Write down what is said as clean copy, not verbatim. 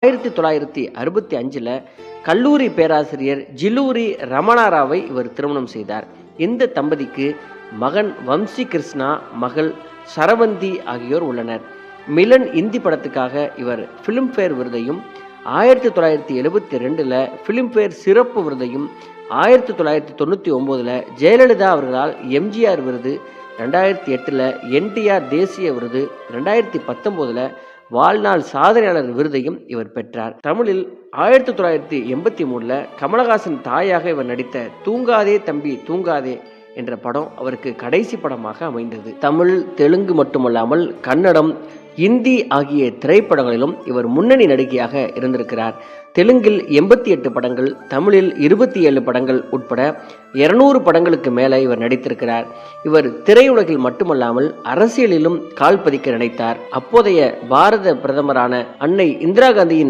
1965 கல்லூரி பேராசிரியர் ஜிலூரி ரமணாராவை இவர் திருமணம் செய்தார். இந்த தம்பதிக்கு மகன் வம்சி கிருஷ்ணா, மகள் சரவந்தி ஆகியோர் உள்ளனர். மிலன் இந்தி படத்துக்காக இவர் பிலிம்பேர் விருதையும், 1972 பிலிம்பேர் சிறப்பு விருதையும், 1999 ஜெயலலிதா அவர்களால் எம்ஜிஆர் விருது, 2008 என்டிஆர் தேசிய விருது, 2019 வாழ்நாள் சாதனையாளர் விருதையும் இவர் பெற்றார். தமிழில் 1983 கமலஹாசன் தாயாக இவர் நடித்த தூங்காதே தம்பி தூங்காதே என்ற படம் அவருக்கு கடைசி படமாக அமைந்தது. தமிழ், தெலுங்கு மட்டுமல்லாமல் கன்னடம், இந்தி ஆகிய திரைப்படங்களிலும் இவர் முன்னணி நடிகையாக இருந்திருக்கிறார். தெலுங்கில் 88 படங்கள், தமிழில் 27 படங்கள் உட்பட 200 படங்களுக்கு மேலே இவர் நடித்திருக்கிறார். இவர் திரையுலகில் மட்டுமல்லாமல் அரசியலிலும் கால் பதிக்க நினைத்தார். அப்போதைய பாரத பிரதமரான அன்னை இந்திரா காந்தியின்